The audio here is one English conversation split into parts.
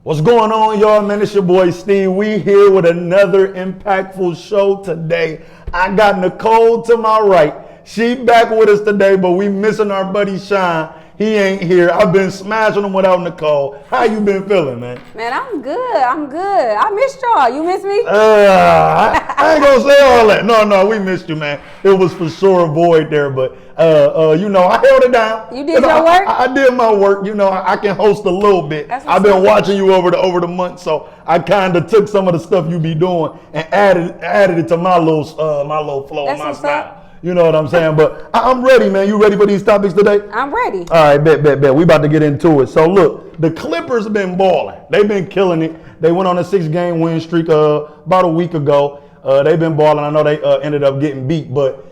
What's going on, y'all, man? It's your boy Steve. We here with another impactful show today. I got Nicole to my right. She back with us today, but we missing our buddy Shawn. He ain't here. I've been smashing him without Nicole. How you been feeling, man? Man, I'm good. I missed y'all. You miss me? I ain't gonna say all that. No, we missed you, man. It was for sure a void there, but I held it down. You did your work? I did my work. I can host a little bit. I've been watching you over the month, so I kind of took some of the stuff you be doing and added it to my little flow, and my style. You know what I'm saying? But I'm ready, man. You ready for these topics today? I'm ready. All right, bet. We about to get into it. So look, the Clippers have been balling. They've been killing it. They went on a 6-game win streak about a week ago. They've been balling. I know they ended up getting beat, but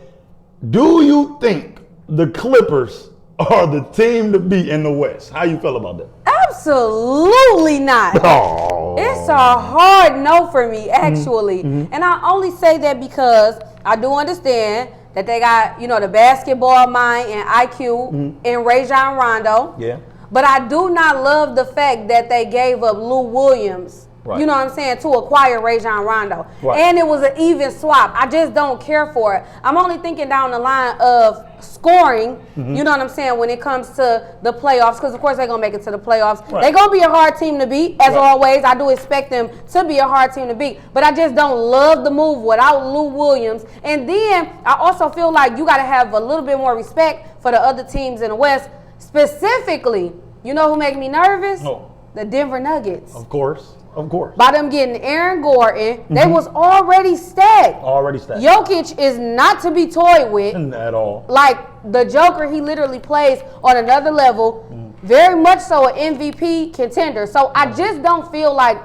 do you think the Clippers are the team to beat in the West? How you feel about that? Absolutely not. Oh. It's a hard no for me, actually. Mm-hmm. And I only say that because I do understand that they got, the basketball mind and IQ in Rajon Rondo. Yeah. But I do not love the fact that they gave up Lou Williams, right, you know what I'm saying, to acquire Rajon Rondo. Right. And it was an even swap. I just don't care for it. I'm only thinking down the line of scoring, you know what I'm saying, when it comes to the playoffs, because of course they're going to make it to the playoffs. Right. They're going to be a hard team to beat, as always. I do expect them to be a hard team to beat, but I just don't love the move without Lou Williams. And then I also feel like you got to have a little bit more respect for the other teams in the West. Specifically, you know who make me nervous? Oh. The Denver Nuggets. Of course. By them getting Aaron Gordon, they was already stacked. Jokic is not to be toyed with. At all. Like the Joker, he literally plays on another level. Very much so an MVP contender. So I just don't feel like,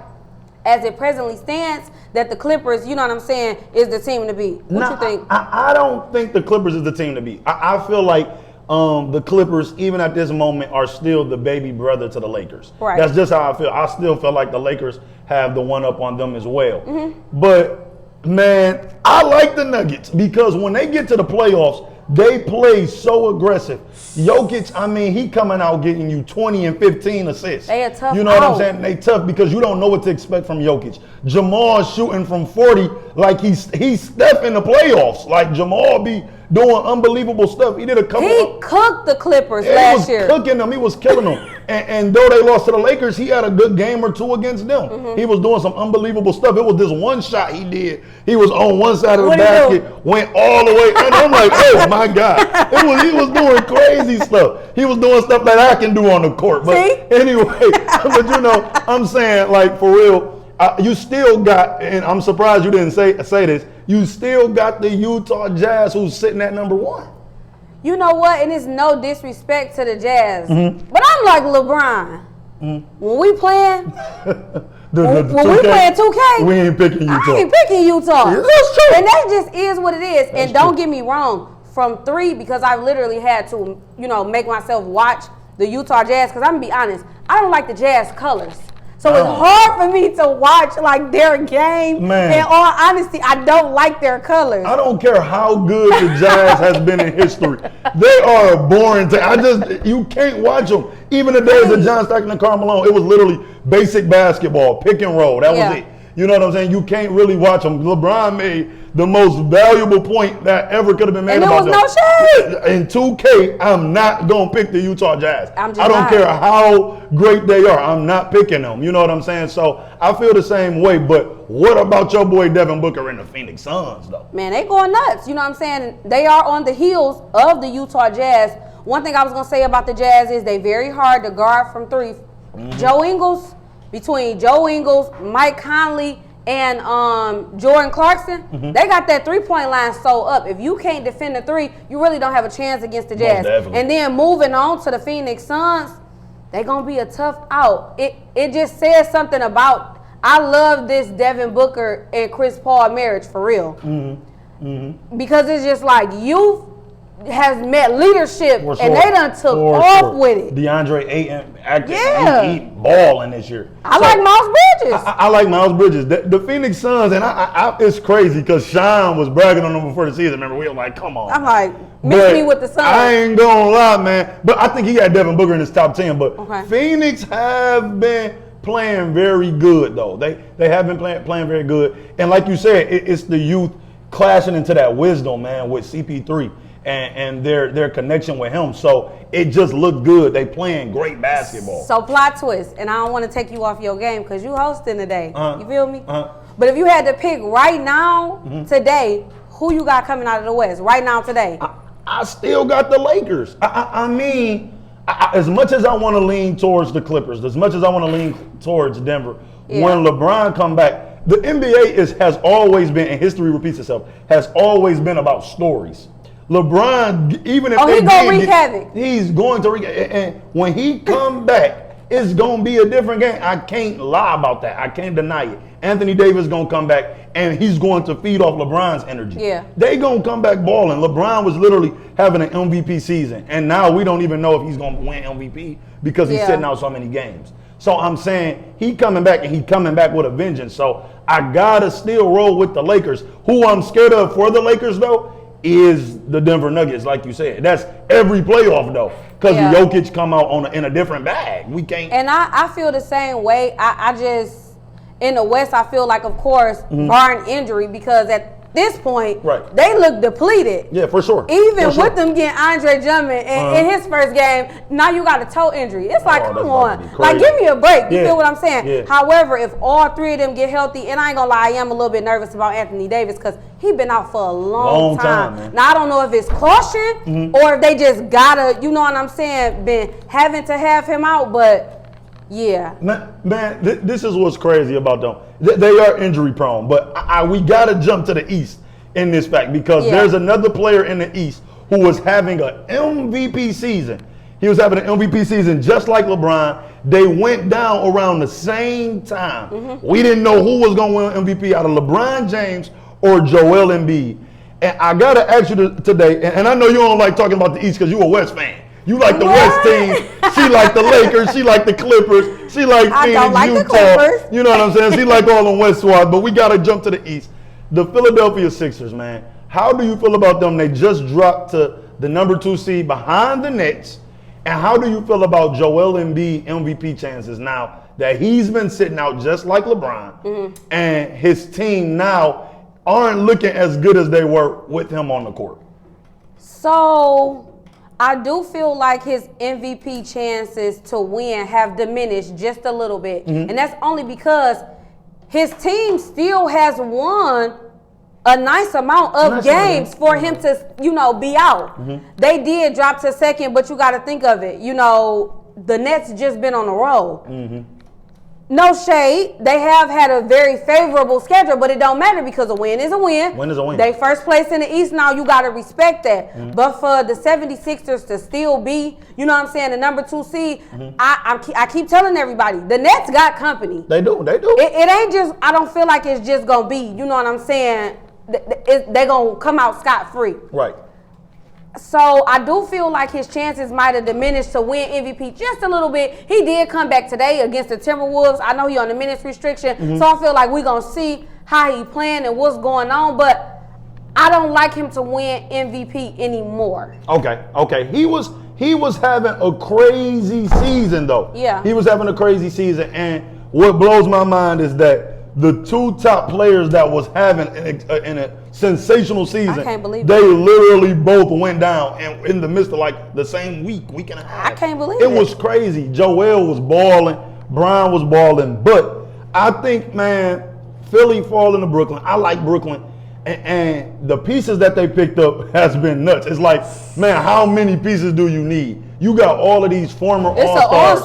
as it presently stands, that the Clippers, you know what I'm saying, is the team to beat. What you think? I don't think the Clippers is the team to beat. I feel like the Clippers, even at this moment, are still the baby brother to the Lakers. Right. That's just how I feel. I still feel like the Lakers have the one up on them as well. But, man, I like the Nuggets because when they get to the playoffs, they play so aggressive. Jokic, he coming out getting you 20 and 15 assists. They are tough. You know what I'm saying? They tough because you don't know what to expect from Jokic. Jamal shooting from 40 like he's Steph in the playoffs. Like Jamal be doing unbelievable stuff. He did a couple. He cooked the Clippers last year. He was cooking them. He was killing them. And though they lost to the Lakers, he had a good game or two against them. He was doing some unbelievable stuff. It was this one shot he did. He was on one side of the basket, went all the way, and I'm like, oh my God. He was doing crazy stuff. He was doing stuff that I can do on the court. But anyway, I'm saying, like, for real, you still got, and I'm surprised you didn't say this, you still got the Utah Jazz who's sitting at number 1. You know what? And it's no disrespect to the Jazz, but I'm like LeBron. When we playing, when we playing 2K, we ain't picking Utah. I ain't picking Utah. Yeah, that's true. And that just is what it is. That's and don't get me wrong, from 3, because I literally had to, make myself watch the Utah Jazz, because I'm going to be honest, I don't like the Jazz colors. So it's hard for me to watch like their game. Man. In all honesty, I don't like their colors. I don't care how good the Jazz has been in history. They are a boring team. You can't watch them. Even the days of John Stockton and Karl Malone, it was literally basic basketball, pick and roll. That was it. You know what I'm saying? You can't really watch them. LeBron made the most valuable point that ever could have been made about them. And there was no shade. In 2K, I'm not going to pick the Utah Jazz. I don't care how great they are. I'm not picking them. You know what I'm saying? So I feel the same way. But what about your boy Devin Booker and the Phoenix Suns, though? Man, they going nuts. You know what I'm saying? They are on the heels of the Utah Jazz. One thing I was going to say about the Jazz is they very hard to guard from 3. Between Joe Ingles, Mike Conley, and Jordan Clarkson, they got that 3-point line so up. If you can't defend the 3, you really don't have a chance against the Jazz. And then moving on to the Phoenix Suns, they're going to be a tough out. It just says something about, I love this Devin Booker and Chris Paul marriage for real. Because it's just like youth has met leadership, and they done took off with it. DeAndre Ayton acting balling this year. I like Miles Bridges. I like Miles Bridges. The Phoenix Suns, and it's crazy because Shawn was bragging on them before the season. Remember, we were like, come on. I'm like, mix me with the Suns. I ain't gonna lie, man. But I think he got Devin Booker in his top 10. But Phoenix have been playing very good though. They have been playing very good. And like you said, it's the youth clashing into that wisdom, man, with CP3 and their connection with him. So it just looked good. They playing great basketball. So plot twist, and I don't want to take you off your game because you hosting today. You feel me? But if you had to pick right now, today, who you got coming out of the West right now today? I still got the Lakers. I mean, as much as I want to lean towards the Clippers, as much as I want to lean towards Denver, when LeBron come back, the NBA has always been, and history repeats itself, has always been about stories. LeBron, even if he's gonna wreak havoc. He's going to wreak, and when he come back, it's gonna be a different game. I can't lie about that. I can't deny it. Anthony Davis gonna come back, and he's going to feed off LeBron's energy. Yeah, they gonna come back balling. LeBron was literally having an MVP season, and now we don't even know if he's gonna win MVP because he's sitting out so many games. So I'm saying he coming back, and he coming back with a vengeance. So I gotta still roll with the Lakers. Who I'm scared of for the Lakers though is the Denver Nuggets, like you said. That's every playoff though, because Jokic come out in a different bag. We can't. And I feel the same way. I just in the West, I feel like, of course, barring injury, because at this point, they look depleted. Yeah, for sure. Even with them getting Andre Drummond in his first game, now you got a toe injury. It's like, come on. Like, give me a break. You feel what I'm saying? Yeah. However, if all three of them get healthy, and I ain't going to lie, I am a little bit nervous about Anthony Davis because he been out for a long time. Now, I don't know if it's caution or if they just got to, you know what I'm saying, been having to have him out, but... yeah, man, this is what's crazy about them. They are injury prone, but we got to jump to the East in this fact because there's another player in the East who was having an MVP season. He was having an MVP season just like LeBron. They went down around the same time. We didn't know who was going to win MVP out of LeBron James or Joel Embiid. And I got to ask you today, and I know you don't like talking about the East because you're a West fan. You like the West team. She like the Lakers. She like the Clippers. She like Phoenix, Utah. You know what I'm saying? She like all the West squad. But we got to jump to the East. The Philadelphia Sixers, man. How do you feel about them? They just dropped to the number 2 seed behind the Nets. And how do you feel about Joel Embiid MVP chances now that he's been sitting out just like LeBron and his team now aren't looking as good as they were with him on the court? So... I do feel like his MVP chances to win have diminished just a little bit. And that's only because his team still has won a nice amount of games for him to, be out. They did drop to second, but you got to think of it. The Nets just been on a roll. No shade. They have had a very favorable schedule, but it don't matter because a win is a win. Win is a win. They first place in the East now. You got to respect that. But for the 76ers to still be, the number 2 seed, I keep telling everybody, the Nets got company. They do. It ain't just, I don't feel like it's just going to be, you know what I'm saying, they're going to come out scot-free. Right. So I do feel like his chances might have diminished to win MVP just a little bit. He did come back today against the Timberwolves. I know he on the minutes restriction, so I feel like we're going to see how he playing and what's going on, but I don't like him to win MVP anymore. Okay. He was having a crazy season though. Yeah. He was having a crazy season, and what blows my mind is that the 2 top players that was having in a sensational season, I can't believe they literally both went down and in the midst of like the same week and a half. I can't believe it. It was crazy. Joel was balling, Brian was balling, but I think, man, Philly falling to Brooklyn. I like Brooklyn, and the pieces that they picked up has been nuts. It's like, man, how many pieces do you need? You got all of these former All-Stars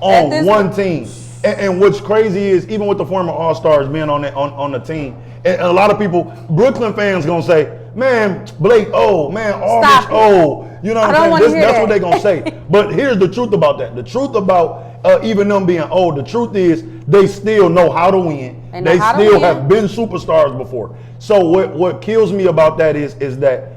on one team. And what's crazy is even with the former All-Stars being on the team, and a lot of people, Brooklyn fans gonna say, man, Blake, Aldridge, you know what I'm saying? That's what they're gonna say. But here's the truth about that. The truth about even them being old, the truth is they still know how to win. They still have been superstars before. So what kills me about that is that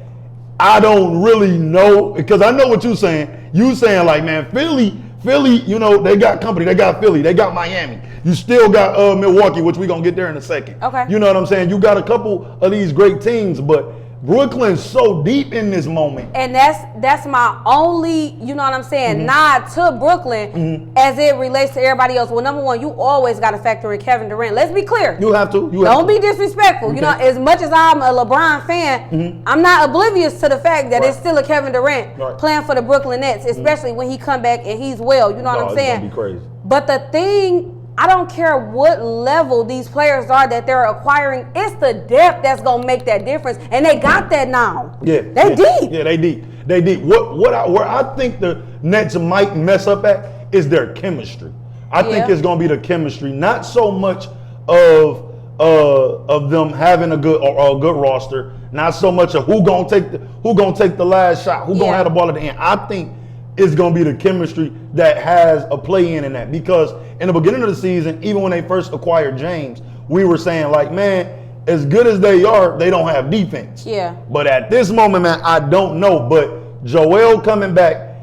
I don't really know, because I know what you're saying. You saying like, man, Philly, they got company. They got Philly. They got Miami. You still got Milwaukee, which we're going to get there in a second. Okay. You know what I'm saying? You got a couple of these great teams, but, Brooklyn's so deep in this moment. And that's my only, you know what I'm saying, nod to Brooklyn as it relates to everybody else. Well, number one, you always got to factor in Kevin Durant. Let's be clear. You have to. Don't be disrespectful. Okay. You know, as much as I'm a LeBron fan, I'm not oblivious to the fact that it's still a Kevin Durant playing for the Brooklyn Nets, especially when he come back and he's well. You know what I'm saying? It's gonna be crazy. But the thing, I don't care what level these players are that they're acquiring. It's the depth that's gonna make that difference, and they got that now. Yeah, they deep. Yeah, they deep. They deep. Where I think the Nets might mess up at is their chemistry. I think it's gonna be the chemistry, not so much of them having a good roster, not so much of who gonna take the last shot, who gonna have the ball at the end. I think it's going to be the chemistry that has a play in that, because in the beginning of the season, even when they first acquired James, we were saying like, man, as good as they are, they don't have defense. Yeah. But at this moment, man, I don't know. But Joel coming back,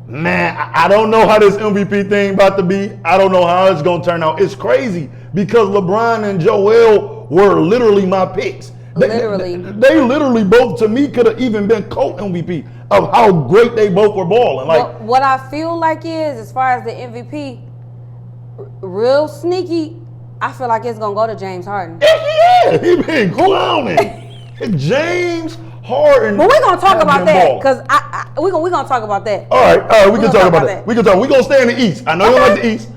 man, I don't know how this MVP thing about to be. I don't know how it's going to turn out. It's crazy because LeBron and Joel were literally my picks. They literally both, to me, could have even been co-MVP of how great they both were balling. Like, what I feel like is, as far as the MVP, real sneaky, I feel like it's going to go to James Harden. Yeah, he been clowning. James Harden. But we're going to talk about that, because we're going to talk about that. All right, we can talk about that. We're going to stay in the East. I know you like the East.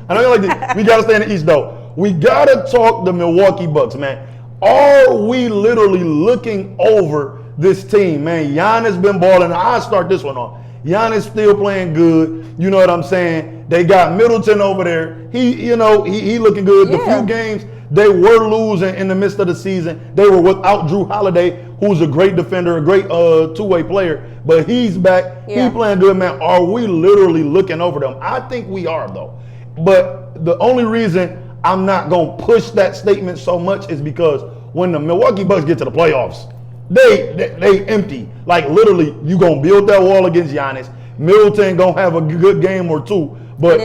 We got to stay in the East, though. We got to talk the Milwaukee Bucks, man. Are we literally looking over this team, man? Giannis been balling. I'll start this one off. Giannis still playing good. You know what I'm saying? They got Middleton over there. He looking good. The few games they were losing in the midst of the season, they were without Drew Holiday, who's a great defender, a great two-way player. But he's back. He playing good, man. Are we literally looking over them? I think we are, though. But the only reason I'm not going to push that statement so much is because when the Milwaukee Bucks get to the playoffs, they empty. Like, literally, you going to build that wall against Giannis. Middleton going to have a good game or two, but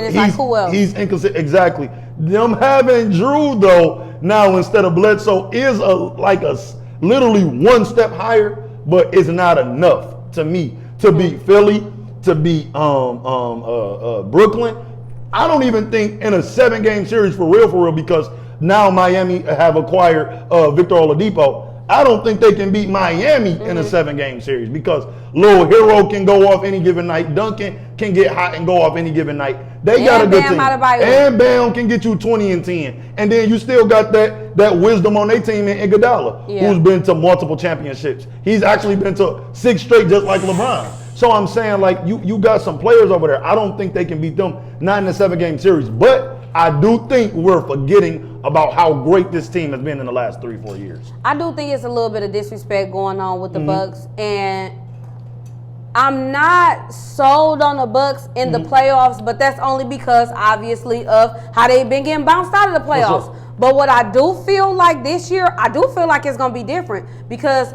he's inconsistent. Exactly. Them having Drew, though, now instead of Bledsoe is literally one step higher, but it's not enough to me to beat Philly, to beat Brooklyn. I don't even think in a 7-game series for real, because now Miami have acquired Victor Oladipo. I don't think they can beat Miami in a 7-game series, because Lil Hero can go off any given night. Duncan can get hot and go off any given night. They got a good team. And Bam can get you 20 and 10. And then you still got that wisdom on their team in Iguodala, who's been to multiple championships. He's actually been to 6 straight, just like LeBron. So I'm saying, like, you got some players over there. I don't think they can beat them, not in a 7-game series. But I do think we're forgetting about how great this team has been in the last 3-4 years. I do think it's a little bit of disrespect going on with the Bucks, and I'm not sold on the Bucks in the playoffs, but that's only because, obviously, of how they've been getting bounced out of the playoffs. Sure. But what I do feel like this year, I do feel like it's going to be different, because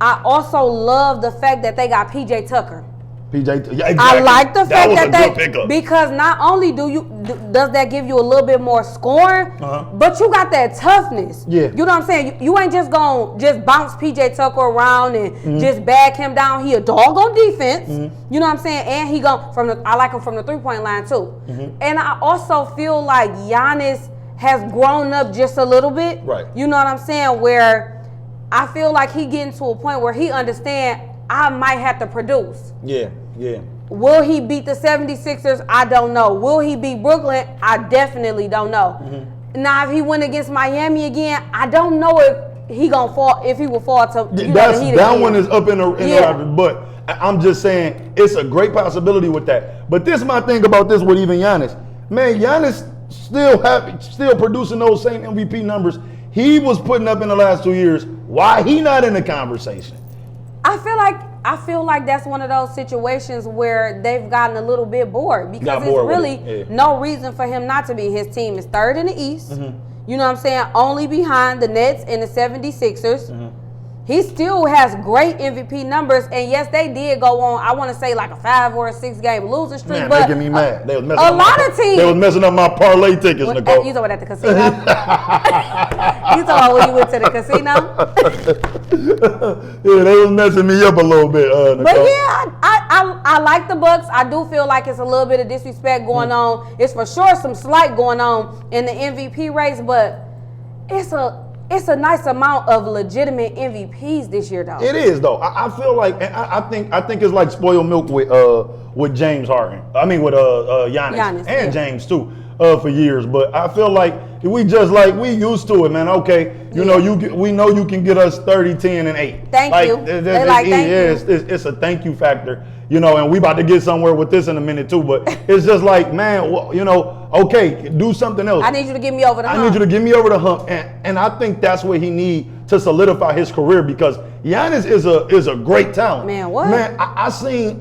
I also love the fact that they got PJ Tucker. Exactly. I like the fact that because not only does that give you a little bit more scoring, but you got that toughness. Yeah. You know what I'm saying? You ain't just gonna just bounce PJ Tucker around and just bag him down. He a dog on defense. You know what I'm saying? And he I like him from the 3-point line too. And I also feel like Giannis has grown up just a little bit. Right. You know what I'm saying? Where I feel like he getting to a point where he understand I might have to produce. Yeah. Will he beat the 76ers? I don't know. Will he beat Brooklyn? I definitely don't know. Now, if he went against Miami again, I don't know if he gonna fall. If he will fall to that one is up in the but I'm just saying it's a great possibility with that. But this is my thing about this with even Giannis. Man, Giannis still producing those same MVP numbers he was putting up in the last 2 years. Why he not in the conversation? I feel like that's one of those situations where they've gotten a little bit bored, because there's really no reason for him not to be. His team is 3rd in the East. You know what I'm saying? Only behind the Nets and the 76ers. he still has great MVP numbers, and yes, they did go on. I want to say like a 5 or a 6 game losing streak, Man, but making me mad. They was messing a up lot of teams. They was messing up my parlay tickets, Nicole. You talking at the casino? You talking about when you went to the casino? Yeah, they was messing me up a little bit, Nicole. But yeah, I like the Bucks. I do feel like it's a little bit of disrespect going on. It's for sure some slight going on in the MVP race, but it's a nice amount of legitimate MVPs this year, though. It is, though. I feel like, and I think it's like spoiled milk with James Harden. I mean, with Giannis and James too, for years. But I feel like we just like we used to it, man. Okay, we know you can get us 30, 10, and 8. Thank you. Thank you. It's a thank you factor, and we about to get somewhere with this in a minute too. But it's just like, man, okay, do something else. I need you to get me over the hump. I need you to get me over the hump, and I think that's what he needs to solidify his career, because Giannis is a great talent. Man, what? Man, I seen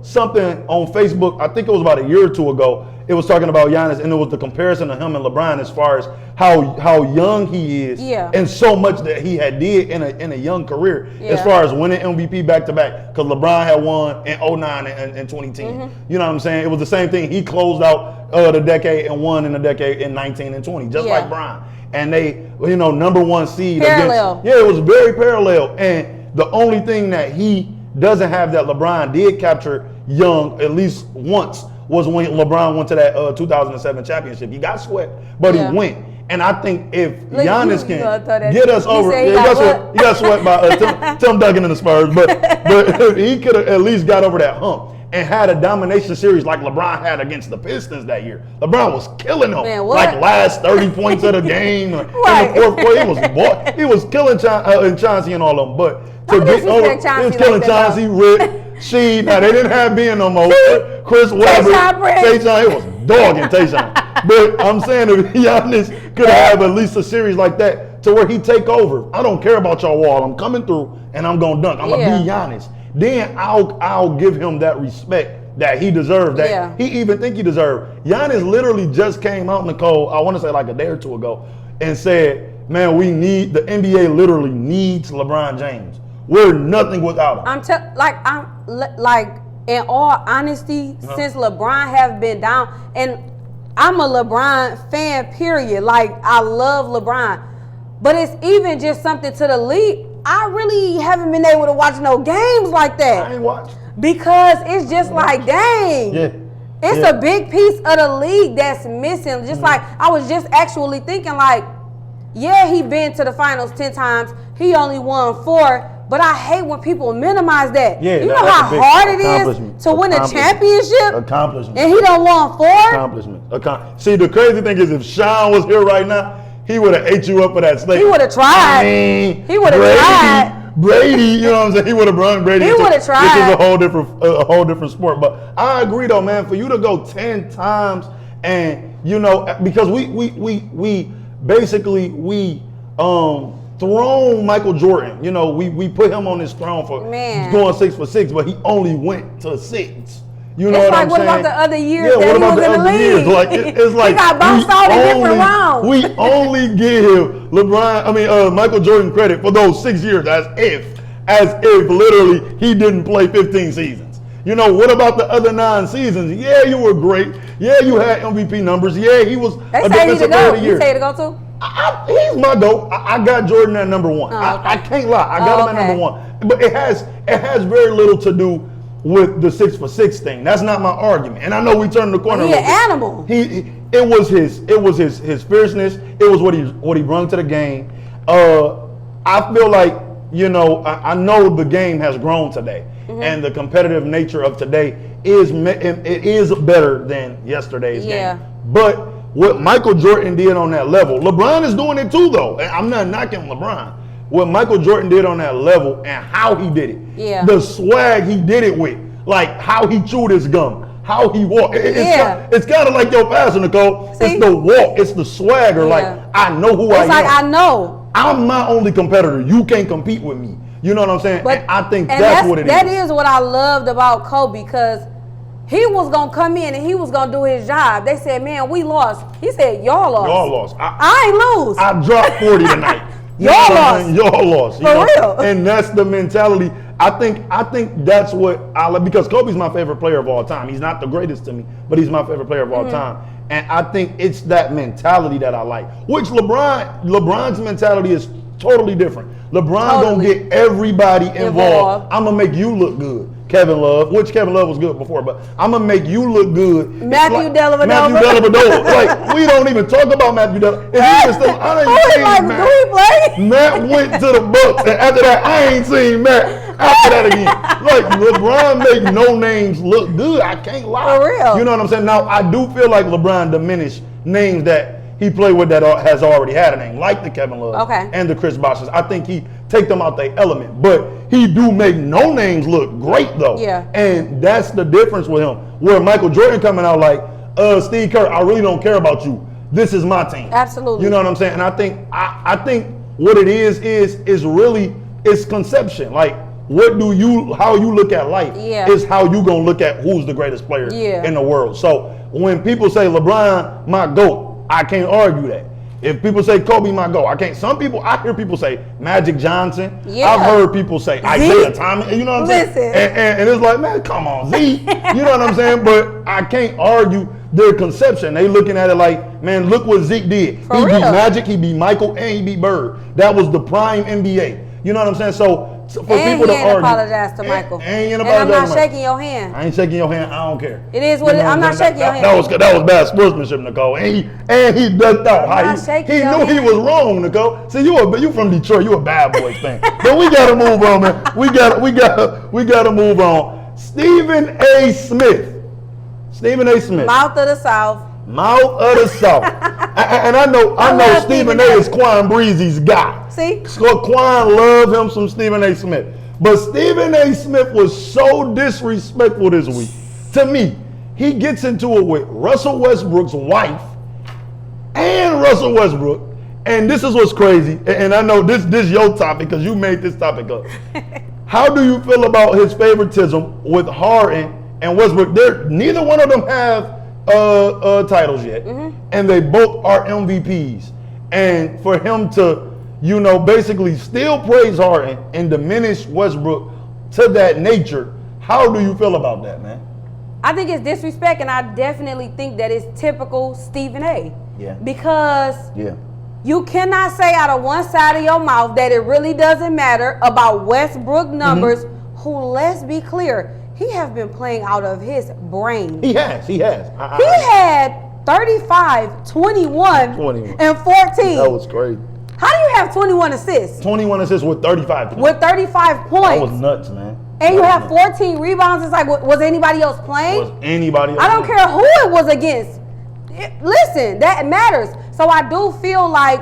something on Facebook. I think it was about a year or two ago. It was talking about Giannis, and it was the comparison of him and LeBron as far as how young he is, and so much that he had did in a young career, as far as winning MVP back to back. Because LeBron had won in 09 and 2010. Mm-hmm. You know what I'm saying? It was the same thing. He closed out the decade and won in the decade in 19 and 20, just like Bron. And they, number one seed parallel. It was very parallel. And the only thing that he doesn't have that LeBron did capture young at least once was when LeBron went to that 2007 championship. He got swept, but he went. And I think if Giannis can get us over, he got swept by Tim Duncan and the Spurs, but if he could have at least got over that hump and had a domination series like LeBron had against the Pistons that year. LeBron was killing them, like last 30 points of the game. In the fourth quarter, he was killing Chauncey and all of them. But to get over, he was killing Chauncey, Rick, Sheed. Now they didn't have Ben no more. Chris Webber, Tayshaun, it was dogging Tayshaun. But I'm saying if Giannis could have at least a series like that to where he take over, I don't care about your wall. I'm coming through and I'm gonna dunk. I'm gonna be Giannis. Then I'll give him that respect that he deserves, that he even think he deserves. Giannis literally just came out, Nicole, I want to say like a day or two ago, and said, man, the NBA literally needs LeBron James. We're nothing without him. I'm in all honesty, since LeBron has been down, and I'm a LeBron fan, period. Like, I love LeBron. But it's even just something to the league. I really haven't been able to watch no games like that. I ain't watched. Because it's just like, dang. Yeah. It's a big piece of the league that's missing. Just like, I was just actually thinking like, he been to the finals 10 times. He only won 4. But I hate when people minimize that. Yeah, you know how hard it is to win a championship? Accomplishment. And he done won 4? Accomplishment. See, the crazy thing is if Shawn was here right now, he would have ate you up for that steak. He would have tried. He would have tried. Brady, you know what I'm saying? He would have brought Brady. He would have tried. This is a whole different sport. But I agree though, man, for you to go 10 times and, because we basically thrown Michael Jordan. We put him on his throne for going 6 for 6, but he only went to 6. You know what I'm saying? What about the other years that he was in the league? Years? Like, it's like he got bounced out in different rounds. We only give Michael Jordan credit for those 6 years as if literally he didn't play 15 seasons. What about the other 9 seasons? Yeah, you were great. Yeah, you had MVP numbers. Yeah, he was a defensive player of the year. You say to go too? He's my GOAT. I got Jordan at number 1. I can't lie. I got him at number 1. But it has very little to do with the 6 for 6 thing. That's not my argument. And I know we turned the corner. He's an animal. It was his fierceness. It was what he brought to the game. I feel like, I know the game has grown today, and the competitive nature of today is better than yesterday's game. But what Michael Jordan did on that level, LeBron is doing it too, though. I'm not knocking LeBron. What Michael Jordan did on that level and how he did it, the swag he did it with, like how he chewed his gum, how he walked. It's kind of like your passion, Nicole. See? It's the walk, it's the swagger. Like, I know who I am. It's like, I know. I'm my only competitor. You can't compete with me. You know what I'm saying? And I think that's what it is. That is what I loved about Kobe, because he was going to come in and he was going to do his job. They said, man, we lost. He said, y'all lost. Y'all lost. I ain't lose. I dropped 40 tonight. Y'all lost. Y'all lost. For real. And that's the mentality. I think that's what I like, because Kobe's my favorite player of all time. He's not the greatest to me, but he's my favorite player of all time. And I think it's that mentality that I like. Which LeBron's mentality is totally different. LeBron gonna get everybody involved. I'm gonna make you look good. Kevin Love, which Kevin Love was good before, but I'm gonna make you look good. Matthew Dellavedova. Like, we don't even talk about Matthew Dellavedova. I ain't seen Matt. Do he play? Matt went to the Bucks, and after that, I ain't seen Matt after that again. Like, LeBron make no names look good. I can't lie. For real. You know what I'm saying? Now, I do feel like LeBron diminished names that he played with that has already had a name, like the Kevin Love and the Chris Bosh's. I think he take them out their element, but he do make no names look great though. Yeah. And that's the difference with him. Where Michael Jordan coming out like, Steve Kerr, I really don't care about you. This is my team. Absolutely. You know what I'm saying? And I think what it is really it's conception. Like, how you look at life is how you gonna look at who's the greatest player in the world. So when people say LeBron, my GOAT, I can't argue that. If people say Kobe, my GOAT, I can't. I hear people say Magic Johnson. Yeah. I've heard people say Isaiah Thomas. You know what I'm saying? And it's like, man, come on, Z. You know what I'm saying? But I can't argue their conception. They looking at it like, man, look what Zeke did. He beat Magic, he beat Michael, and he beat Bird. That was the prime NBA. You know what I'm saying? So for people to argue, apologize to Michael. And I'm not shaking your hand. I ain't shaking your hand. I don't care. It is what I'm not shaking your hand. That was bad sportsmanship, Nicole. And he ducked out. He knew he was wrong, Nicole. See, you from Detroit. You a bad boy fan. But we gotta move on, man. We gotta move on. Stephen A. Smith. Mouth of the South. Mouth of the South. And I know Stephen A. is Quan Breezy's guy. See? Quan love him some Stephen A. Smith. But Stephen A. Smith was so disrespectful this week. To me, he gets into it with Russell Westbrook's wife and Russell Westbrook. And this is what's crazy. And I know this your topic because you made this topic up. How do you feel about his favoritism with Harden and Westbrook? Neither one of them have titles yet, and they both are MVPs. And for him to, basically still praise Harden and diminish Westbrook to that nature, how do you feel about that, man? I think it's disrespect, and I definitely think that it's typical Stephen A. Yeah. Because you cannot say out of one side of your mouth that it really doesn't matter about Westbrook numbers, who, let's be clear, he has been playing out of his brain. He has. He had 35, 21, and 14. That was crazy. How do you have 21 assists? 21 assists with 35 points. With 35 points. That was nuts, man. And you have 14 rebounds. It's like, was anybody else playing? I don't care who it was against. Listen, that matters. So I do feel like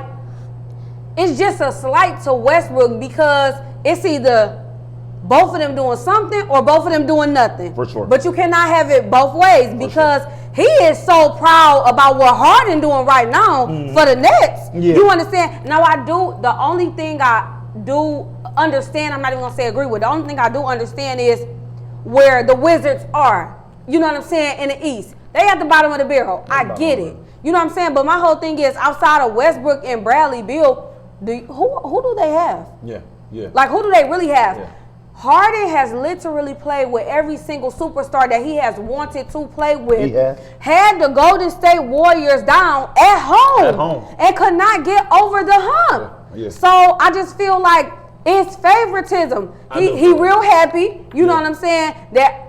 it's just a slight to Westbrook because it's either both of them doing something or both of them doing nothing. For sure. But you cannot have it both ways because he is so proud about what Harden doing right now for the Nets. Yeah. You understand? Now the only thing I do understand, I'm not even going to say agree with, the only thing I do understand is where the Wizards are. You know what I'm saying? In the East. They at the bottom of the barrel. I get it. You know what I'm saying? But my whole thing is outside of Westbrook and Bradley Beal, who do they have? Yeah. Like, who do they really have? Yeah. Harden has literally played with every single superstar that he has wanted to play with. Had the Golden State Warriors down at home. And could not get over the hump. Yeah. So I just feel like it's favoritism. He real happy, you know what I'm saying, that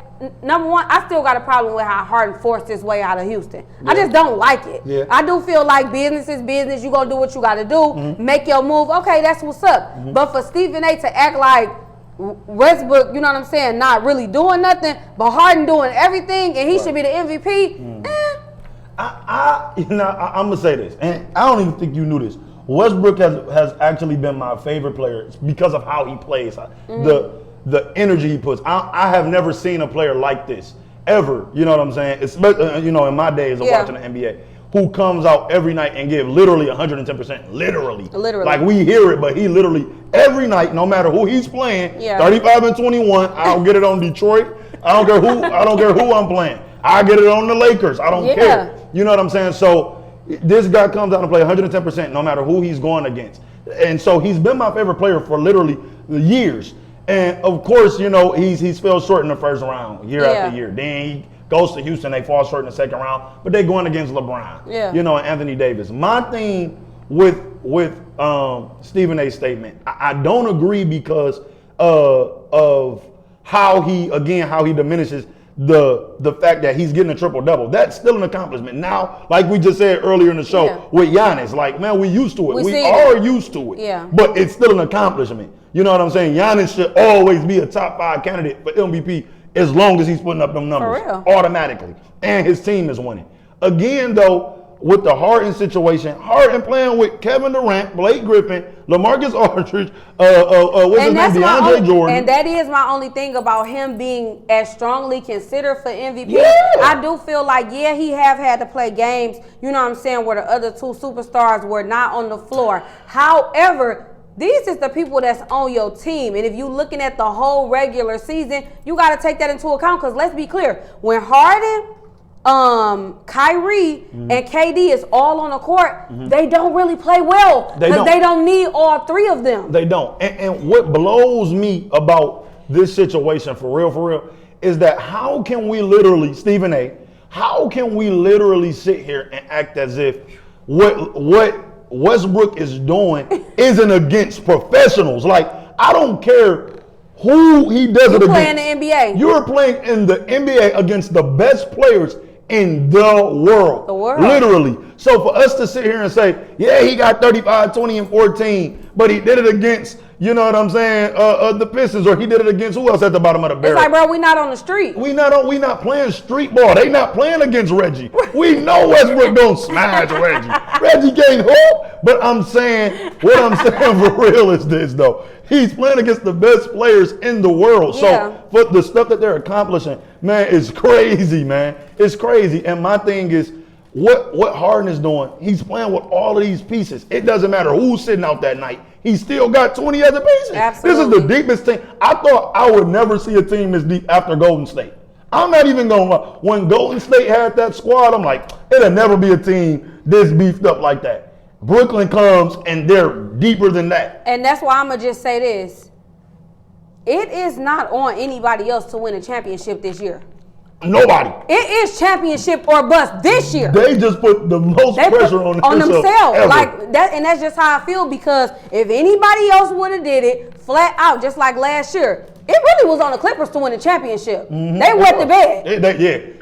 number one, I still got a problem with how Harden forced his way out of Houston. Yeah. I just don't like it. Yeah. I do feel like business is business. You gonna do what you gotta do, make your move. Okay, that's what's up. But for Stephen A to act like Westbrook, you know what I'm saying, not really doing nothing, but Harden doing everything, and he should be the MVP. I'm gonna say this, and I don't even think you knew this. Westbrook has actually been my favorite player because of how he plays, the energy he puts. I have never seen a player like this ever. You know what I'm saying? Especially, in my days of watching the NBA, who comes out every night and give literally 110%. Literally. Like, we hear it, but he literally every night, no matter who he's playing, 35 and 21. I'll get it on Detroit. I don't care who I'm playing. I get it on the Lakers. I don't care. You know what I'm saying? So this guy comes out and play 110% no matter who he's going against. And so he's been my favorite player for literally years. And of course, you know, he's fell short in the first round year after year. Then he goes to Houston, they fall short in the second round, but they're going against LeBron, you know, and Anthony Davis. My thing with Stephen A's statement, I don't agree because of how he diminishes the fact that he's getting a triple-double. That's still an accomplishment. Now, like we just said earlier in the show with Giannis, like, man, we used to it. We are used to it. Yeah. But it's still an accomplishment. You know what I'm saying? Giannis should always be a top 5 candidate for MVP as long as he's putting up them numbers automatically. And his team is winning. Again, though, with the Harden situation, Harden playing with Kevin Durant, Blake Griffin, LaMarcus Aldridge, DeAndre Jordan. And that is my only thing about him being as strongly considered for MVP. I do feel like, he have had to play games, you know what I'm saying, where the other 2 superstars were not on the floor. However, these is the people that's on your team. And if you're looking at the whole regular season, you got to take that into account because let's be clear. When Harden, Kyrie, and KD is all on the court, they don't really play well because they don't need all 3 of them. They don't. And what blows me about this situation, for real, is that how can we literally, Stephen A., how can we literally sit here and act as if what Westbrook is doing isn't against professionals? Like, I don't care who he does it against. You're playing the NBA. You're playing in the NBA against the best players in the world. Literally. So for us to sit here and say, he got 35, 20, and 14, but he did it against, you know what I'm saying, the Pistons, or he did it against who else at the bottom of the barrel? It's like, bro, we not on the street. We not playing street ball. They not playing against Reggie. We know Westbrook don't smash Reggie. Reggie can't hoop. But what I'm saying for real is this, though. He's playing against the best players in the world. So for the stuff that they're accomplishing, man, it's crazy, man. It's crazy. And my thing is, what Harden is doing, he's playing with all of these pieces. It doesn't matter who's sitting out that night. He still got 20 other pieces. Absolutely. This is the deepest thing. I thought I would never see a team this deep after Golden State. I'm not even going to lie. When Golden State had that squad, I'm like, it'll never be a team this beefed up like that. Brooklyn comes and they're deeper than that. And that's why I'm going to just say this. It is not on anybody else to win a championship this year. Nobody. It is championship or bust this year. They just put the most pressure on themselves. Ever. Like that, and that's just how I feel, because if anybody else would have did it flat out, just like last year, it really was on the Clippers to win the championship. They wet the bed.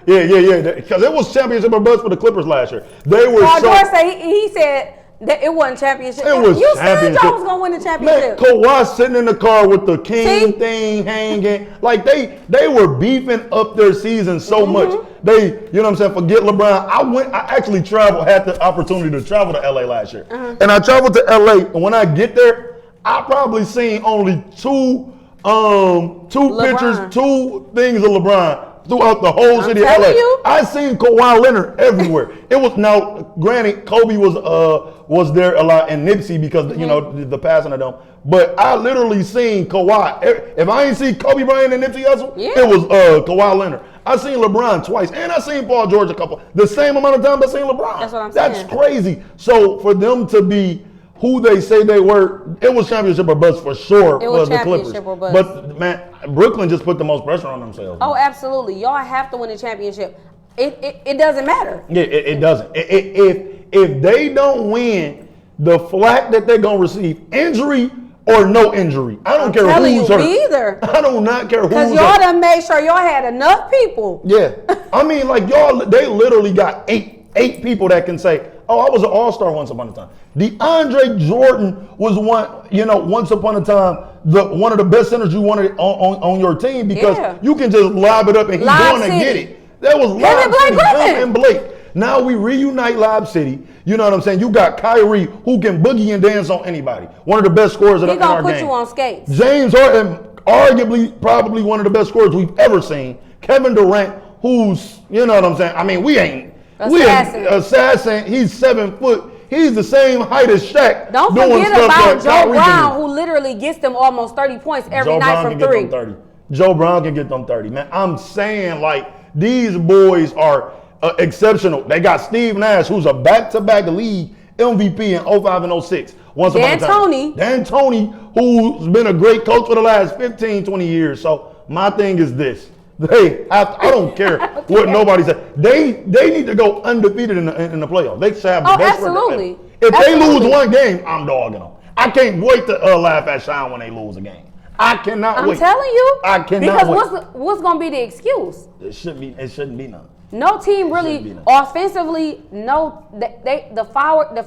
Because it was championship or bust for the Clippers last year. They were George said he said that it wasn't championship. You said y'all was gonna win the championship. Man, Kawhi sitting in the car with the king thing hanging. Like they were beefing up their season so much. They, you know what I'm saying, forget LeBron. I actually had the opportunity to travel to LA last year. And I traveled to LA, and when I get there, I probably seen only two pictures, 2 things of LeBron throughout the whole city of LA. I seen Kawhi Leonard everywhere. It was, now granted, Kobe was there a lot, and Nipsey, because you know the passing of them. But I literally seen Kawhi. If I ain't seen Kobe Bryant and Nipsey Hussle, it was Kawhi Leonard. I seen LeBron twice, and I seen Paul George a couple. The same amount of times I seen LeBron. That's what I'm saying. That's crazy. So for them to be who they say they were, it was championship or bust for sure. It was for the championship Clippers. or bust. But man, Brooklyn just put the most pressure on themselves. Oh, absolutely. Y'all have to win the championship. It doesn't matter. Yeah, it doesn't. If they don't win, the flack that they're gonna receive, injury or no injury, I don't care who's hurt. Either. I do not care who's hurt. Because y'all done made sure y'all had enough people. Yeah, I mean, like they literally got eight people that can say, "Oh, I was an all-star once upon a time." DeAndre Jordan was once upon a time, one of the best centers you wanted on your team, because you can just lob it up and he's going to get it. That was Lob City, him and Blake. Now we reunite Lob City. You know what I'm saying? You got Kyrie, who can boogie and dance on anybody. One of the best scorers in our game. He's going to put you on skates. James Harden, arguably, probably one of the best scorers we've ever seen. Kevin Durant, who's, you know what I'm saying? I mean, we ain't assassin. He's 7 foot. He's the same height as Shaq. Don't forget about Joe Brown, who literally gets them almost 30 points every night from 3. Joe Brown can get them 30. Man, I'm saying, like, these boys are exceptional. They got Steve Nash, who's a back-to-back league MVP in 05 and 06. Once upon a time. D'Antoni. D'Antoni, who's been a great coach for the last 15, 20 years. So my thing is this. I don't care what nobody said. They need to go undefeated in the playoffs. They should have the best absolutely. record. If they lose one game, I'm dogging them. I can't wait to laugh at Shawn when they lose a game. I cannot wait. I'm telling you. I cannot wait. Because what's going to be the excuse? It shouldn't be none. No team really offensively, the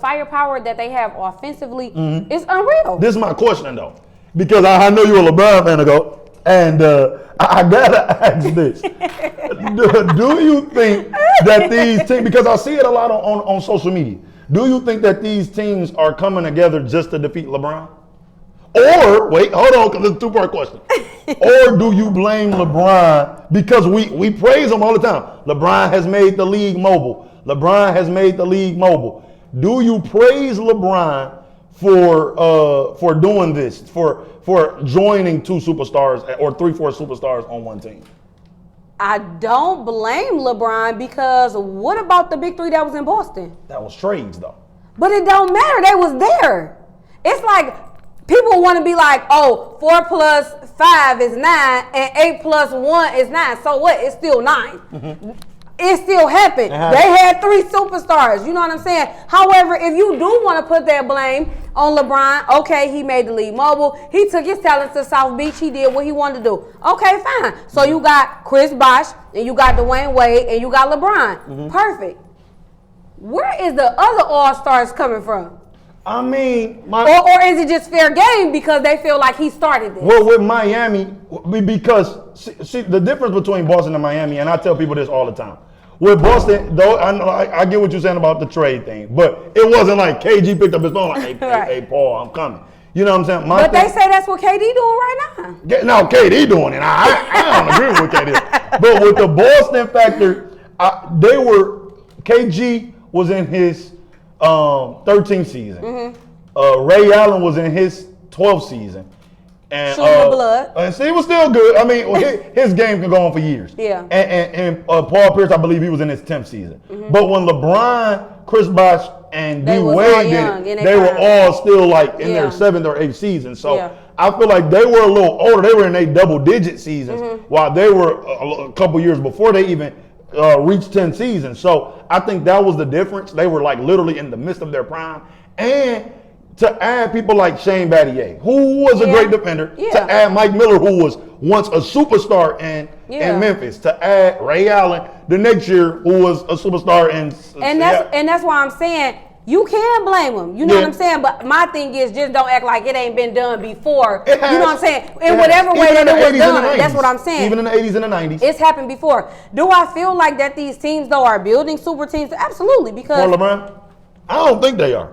firepower that they have offensively is unreal. This is my question though, because I know you're a LeBron fan ago, and I gotta ask this: do you think that these teams? Because I see it a lot on social media. Do you think that these teams are coming together just to defeat LeBron? Or, wait, hold on, because it's a two-part question. Or do you blame LeBron, because we praise him all the time. LeBron has made the league mobile. LeBron has made the league mobile. Do you praise LeBron for doing this, for joining 2 superstars or 3-4 superstars on one team? I don't blame LeBron, because what about the big 3 that was in Boston? That was trades, though. But it don't matter. They was there. It's like people want to be like, oh, 4 plus 5 is 9 and 8 plus 1 is 9. So what? It's still 9. Mm-hmm. It still happened. They had 3 superstars. You know what I'm saying? However, if you do want to put that blame on LeBron, okay, he made the league mobile. He took his talents to South Beach. He did what he wanted to do. Okay, fine. So you got Chris Bosh, and you got Dwayne Wade, and you got LeBron. Mm-hmm. Perfect. Where is the other All-Stars coming from? I mean, or is it just fair game because they feel like he started this? Well, with Miami, because see the difference between Boston and Miami, and I tell people this all the time. With Boston, though, I get what you're saying about the trade thing, but it wasn't like KG picked up his phone like, hey, Paul, I'm coming. You know what I'm saying? They say that's what KD doing right now. No, KD doing it. I don't agree with what KD. But with the Boston factor, KG was in his 13th season. Mm-hmm. Ray Allen was in his 12th season. And blood. And see, he was still good. I mean, his game can go on for years. Yeah. And Paul Pierce, I believe he was in his 10th season. Mm-hmm. But when LeBron, Chris Bosh, and D Wade did it, they were all still like in their 7th or 8th season. So I feel like they were a little older. They were in their double-digit seasons, while they were a couple years before they even reached 10 seasons. So I think that was the difference. They were like literally in the midst of their prime. And to add people like Shane Battier, who was a great defender, to add Mike Miller, who was once a superstar in Memphis, to add Ray Allen the next year, who was a superstar in and that's why I'm saying you can blame him. You know what I'm saying? But my thing is, just don't act like it ain't been done before. You know what I'm saying? In whatever way that it was done, that's what I'm saying. Even in the 80s and the 90s. It's happened before. Do I feel like that these teams, though, are building super teams? Absolutely, because for LeBron, I don't think they are.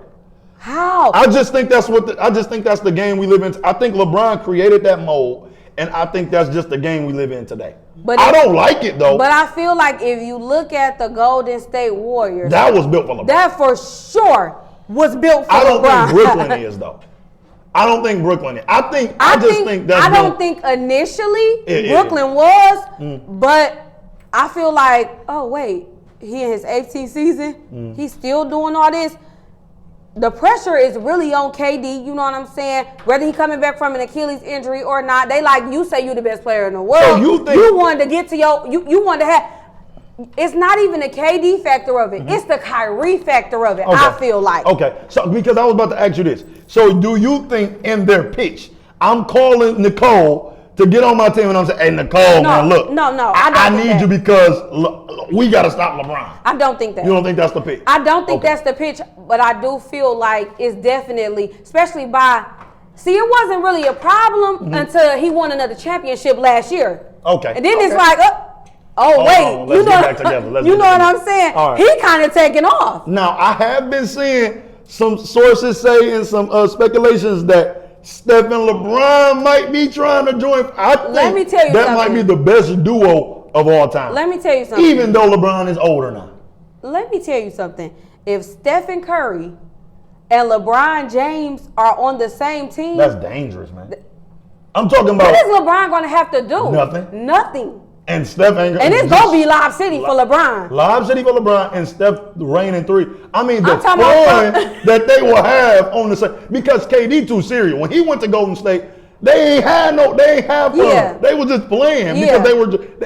How? I just think that's the game we live in. I think LeBron created that mold, and I think that's just the game we live in today. But I don't like it though. But I feel like if you look at the Golden State Warriors, that was built for LeBron. That for sure was built for LeBron. I don't think Brooklyn is though. I don't think Brooklyn is. I don't think initially Brooklyn was, but I feel like, oh wait, he in his 18th season, he's still doing all this. The pressure is really on KD, you know what I'm saying? Whether he coming back from an Achilles injury or not, they like, you say you the best player in the world. So you wanted to get to you wanted to have, it's not even the KD factor of it. It's the Kyrie factor of it, I feel like. Okay, so because I was about to ask you this. So do you think in their pitch, I'm calling Nicole to get on my team and I'm saying, hey, Nicole, man, look. No, I need you because we got to stop LeBron. I don't think that. You don't think that's the pitch? I don't think that's the pitch, but I do feel like it's definitely, especially see, it wasn't really a problem until he won another championship last year. Okay. And then it's like, wait. Let's get back together. You know what I'm saying? Right. He kind of taking off. Now, I have been seeing some sources say and some speculations that Steph and LeBron might be trying to join. I think Let me tell you that might be the best duo of all time. Let me tell you something. Even though LeBron is older now. Let me tell you something. If Stephen Curry and LeBron James are on the same team, that's dangerous, man. I'm talking about. What is LeBron going to have to do? Nothing. And Steph ain't and it's gonna be Lob City for LeBron. Lob City for LeBron and Steph reigning 3. I mean, the fun about that they will have on the side because KD too serious. When he went to Golden State, they ain't have fun. Yeah. They were just playing because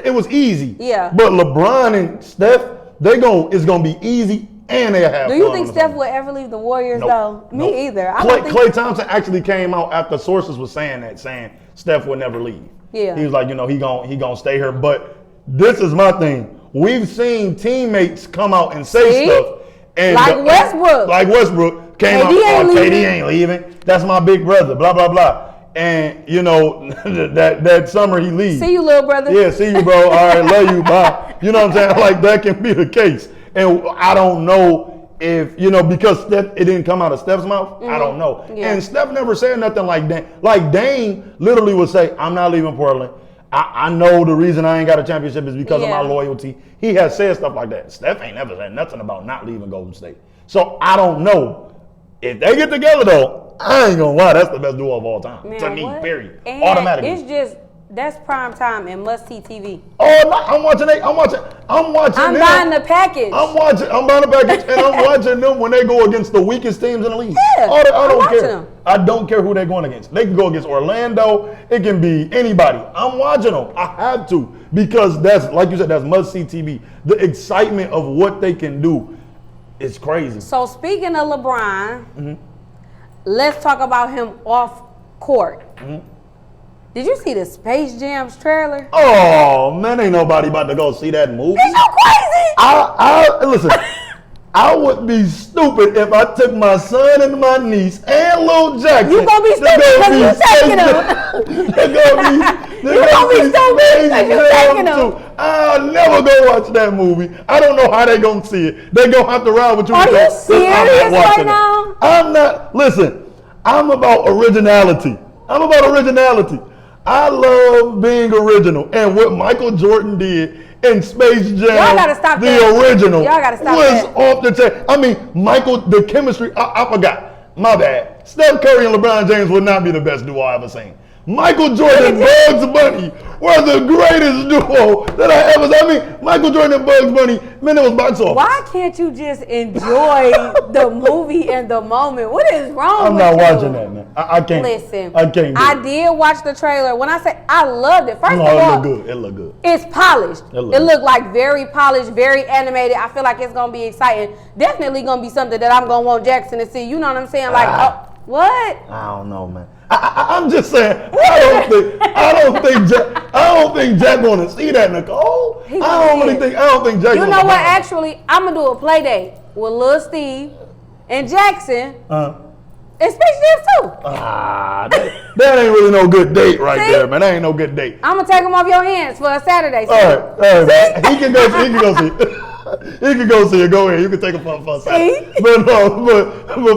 it was easy. Yeah. But LeBron and Steph, it's gonna be easy and they have fun. Do you think Steph would ever leave the Warriors though? Me either. Klay Thompson actually came out after sources was saying Steph would never leave. Yeah. He was like, he gonna stay here. But this is my thing. We've seen teammates come out and say stuff. And Like Westbrook came out, KD ain't leaving. That's my big brother, blah, blah, blah. And, that summer he leaves. See you, little brother. Yeah, see you, bro. All right, love you, bye. You know what I'm saying? Like, that can be the case. And I don't know if, because it didn't come out of Steph's mouth, I don't know. Yeah. And Steph never said nothing like Dame. Like, Dame literally would say, I'm not leaving Portland. I know the reason I ain't got a championship is because of my loyalty. He has said stuff like that. Steph ain't never said nothing about not leaving Golden State. So I don't know. If they get together, though, I ain't going to lie. That's the best duo of all time. Man, to me, what? period. And automatically. It's just, that's prime time and must-see TV. Oh, no, I'm watching I'm them. buying the package. I'm buying the package, and I'm watching them when they go against the weakest teams in the league. Yeah, I don't care. them. I don't care who they're going against. They can go against Orlando. It can be anybody. I'm watching them. I have to because that's, like you said, that's must-see TV. The excitement of what they can do is crazy. So speaking of LeBron, let's talk about him off court. Did you see the Space Jam's trailer? Oh, man, ain't nobody about to go see that movie. It's so crazy. Listen, I would be stupid if I took my son and my niece and Lil Jackson. You gonna be stupid because you taking them. You gonna be stupid because you taking them. I'll never go watch that movie. I don't know how they gonna see it. They gonna have to ride with you. Are you serious right now? I'm not. Listen, I'm about originality. I love being original, and what Michael Jordan did in Space Jam, y'all gotta stop original, y'all gotta stop was off the chain. I mean, the chemistry. I forgot. My bad. Steph Curry and LeBron James would not be the best duo I ever seen. Michael Jordan and Bugs Bunny were the greatest duo that I ever seen. I mean, Michael Jordan and Bugs Bunny, man, it was box office. Why can't you just enjoy the movie and the moment? What is wrong with you? I'm not watching that, man. I can't. Listen, I can't. I did watch the trailer. When I say I loved it, first of all, it looked good. It's polished. It looked like very polished, very animated. I feel like it's gonna be exciting. Definitely gonna be something that I'm gonna want Jackson to see. You know what I'm saying? Like, what? I don't know, man. I'm just saying. I don't think Jack want to see that, Nicole. I don't think Jack. You know what? Actually, I'm gonna do a play date with Lil Steve and Jackson. And Space Jam too. That ain't really no good date there, man. That ain't no good date. I'm gonna take him off your hands for a Saturday. All right, man. He can go see it. He can go see it. Go ahead. You can take it for a Saturday. But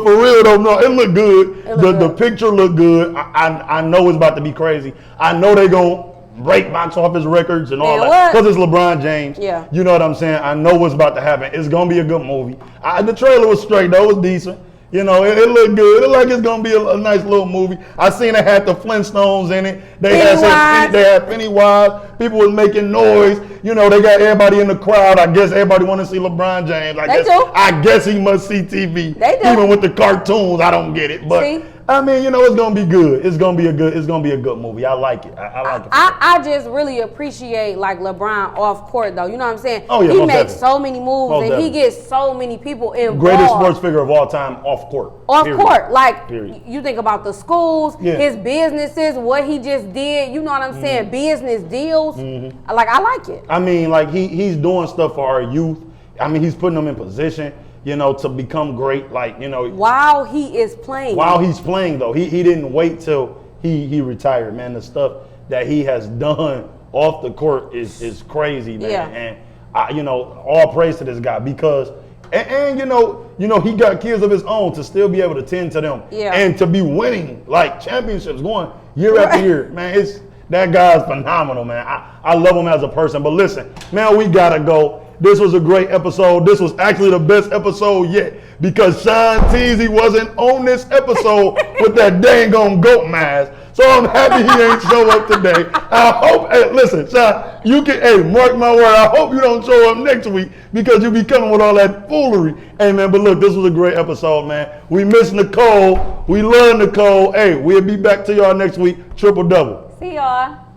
for real though, no, it looked good. The picture looked good. I know it's about to be crazy. I know they gonna break box office records and all that because it's LeBron James. Yeah. You know what I'm saying? I know what's about to happen. It's gonna be a good movie. The trailer was straight though. It was decent. You know, it looked good. It looked like it's gonna be a nice little movie. I seen it had the Flintstones in it. They had Pennywise. People was making noise. You know, they got everybody in the crowd. I guess everybody want to see LeBron James. I guess he must see TV. They do. Even with the cartoons, I don't get it. But I mean, you know, it's gonna be good. It's gonna be a good movie. I like it. I like it. I just really appreciate like LeBron off court though. You know what I'm saying? Oh yeah, he makes so many moves and he gets so many people involved. Greatest sports figure of all time off court. Court, like you think about the schools, his businesses, what he just did. You know what I'm saying? Business deals. Like I like it. I mean, like he's doing stuff for our youth. I mean, he's putting them in position, you know, to become great. Like, you know, while he is playing. While he's playing, though, he didn't wait till he retired. Man, the stuff that he has done off the court is crazy, man. Yeah. And you know, all praise to this guy because. And you know, he got kids of his own to still be able to tend to them, and to be winning like championships, going year after year, man. That guy's phenomenal, man. I love him as a person. But listen, man, we gotta go. This was a great episode. This was actually the best episode yet because Sean Teasy wasn't on this episode with that dang on goat mask. So I'm happy he ain't show up today. I hope, hey, listen, Shawn, you can, hey, mark my word, I hope you don't show up next week because you be coming with all that foolery. Hey, man, but look, this was a great episode, man. We miss Nicole. We love Nicole. Hey, we'll be back to y'all next week. Triple double. See y'all.